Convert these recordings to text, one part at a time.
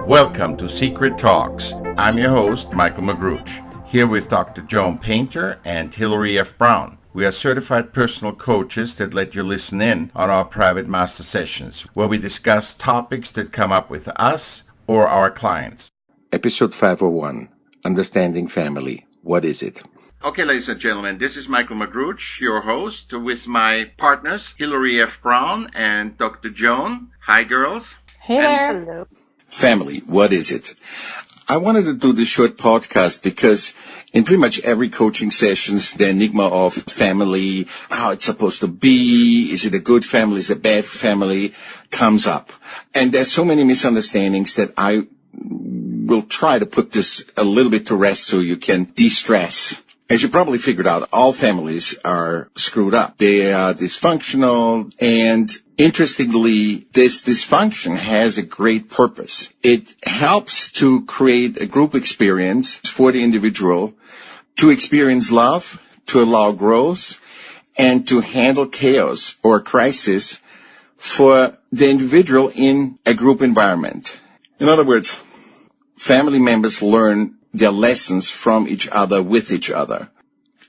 Welcome to Secret Talks. I'm your host, Michael Magruch, here with Dr. Joan Painter and Hillary F. Brown. We are certified personal coaches that let you listen in on our private master sessions, where we discuss topics that come up with us or our clients. Episode 501, Understanding Family. What is it? Okay, ladies and gentlemen, this is Michael Magruch, your host, with my partners, Hillary F. Brown and Dr. Joan. Hi, girls. Hey there. Hello. Family, what is it? I wanted to do this short podcast because in pretty much every coaching sessions, the enigma of family, how it's supposed to be, is it a good family, is it a bad family, comes up. And there's so many misunderstandings that I will try to put this a little bit to rest so you can de-stress. As you probably figured out, all families are screwed up. They are dysfunctional, and interestingly, this dysfunction has a great purpose. It helps to create a group experience for the individual to experience love, to allow growth, and to handle chaos or crisis for the individual in a group environment. In other words, family members learn their lessons from each other with each other.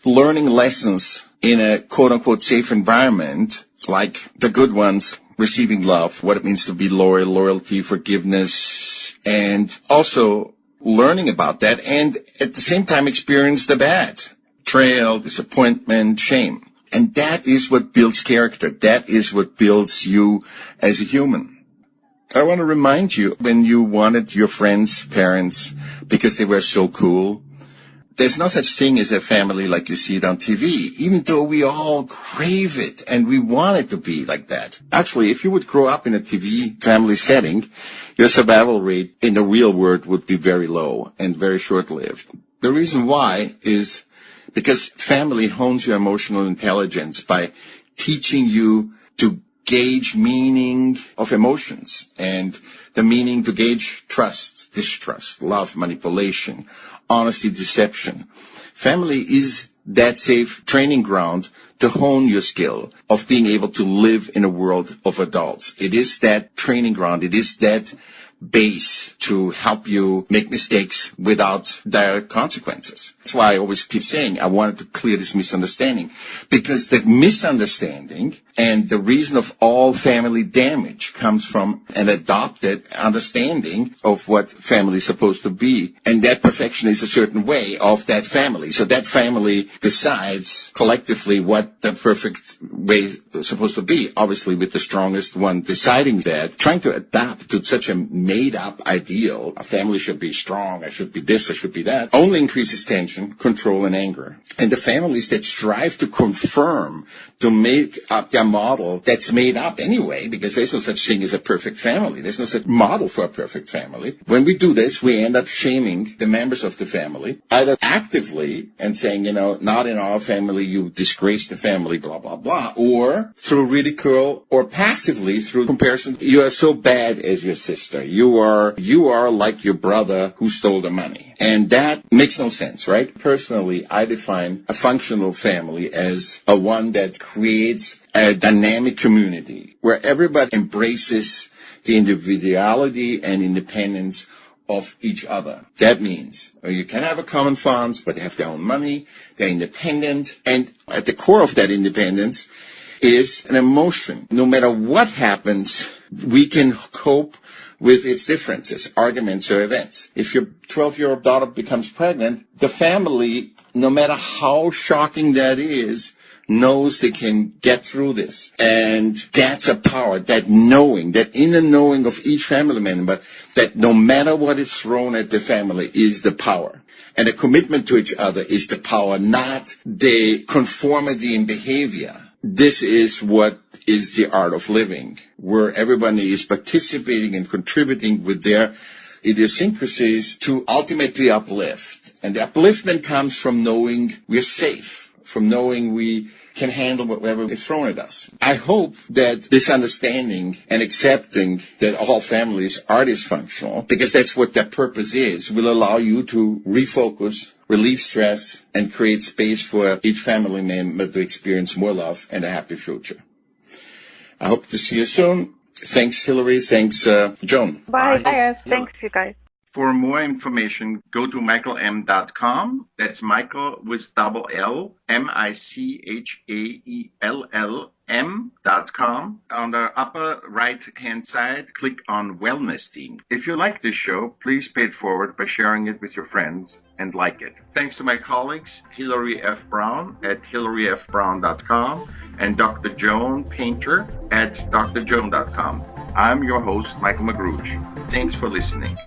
Learning lessons in a quote-unquote safe environment, like the good ones, receiving love, what it means to be loyal, loyalty, forgiveness, and also learning about that and at the same time experience the bad, betrayal, disappointment, shame. And that is what builds character. That is what builds you as a human. I want to remind you, when you wanted your friends' parents because they were so cool, there's no such thing as a family like you see it on TV, even though we all crave it and we want it to be like that. Actually, if you would grow up in a TV family setting, your survival rate in the real world would be very low and very short-lived. The reason why is because family hones your emotional intelligence by teaching you to gauge meaning of emotions and the meaning to gauge trust, distrust, love, manipulation, honesty, deception. Family is that safe training ground to hone your skill of being able to live in a world of adults. It is that training ground. It is that base to help you make mistakes without direct consequences. That's why I always keep saying I wanted to clear this misunderstanding, because the misunderstanding and the reason of all family damage comes from an adopted understanding of what family is supposed to be. And that perfection is a certain way of that family. So that family decides collectively what the perfect way is supposed to be, obviously with the strongest one deciding that. Trying to adapt to such a made-up ideal, a family should be strong, I should be this, I should be that, only increases tension, control, and anger. And the families that strive to confirm, to make up their model that's made up anyway, because there's no such thing as a perfect family. There's no such model for a perfect family. When we do this, we end up shaming the members of the family, either actively and saying, not in our family, you disgrace the family, blah, blah, blah, or through ridicule, or passively through comparison. You are so bad as your sister. You are like your brother who stole the money. And that makes no sense, right? Personally, I define a functional family as a one that creates a dynamic community where everybody embraces the individuality and independence of each other. That means you can have a common funds, but they have their own money, they're independent, and at the core of that independence is an emotion. No matter what happens, we can cope with its differences, arguments, or events. If your 12-year-old daughter becomes pregnant, the family, no matter how shocking that is, knows they can get through this. And that's a power, that knowing, that inner knowing of each family member, that no matter what is thrown at the family is the power. And the commitment to each other is the power, not the conformity in behavior. This is what is the art of living, where everybody is participating and contributing with their idiosyncrasies to ultimately uplift. And the upliftment comes from knowing we're safe, from knowing we can handle whatever is thrown at us. I hope that this understanding and accepting that all families are dysfunctional, because that's what their purpose is, will allow you to refocus, relieve stress, and create space for each family member to experience more love and a happy future. I hope to see you soon. Thanks, Hillary. Thanks, Joan. Bye. Bye. Guys. Thanks, you guys. For more information, go to michaelm.com. That's Michael with double L, michaelm.com. On the upper right-hand side, click on Wellness Team. If you like this show, please pay it forward by sharing it with your friends and like it. Thanks to my colleagues, Hillary F. Brown at hillaryfbrown.com and Dr. Joan Painter at drjoan.com. I'm your host, Michael Magruch. Thanks for listening.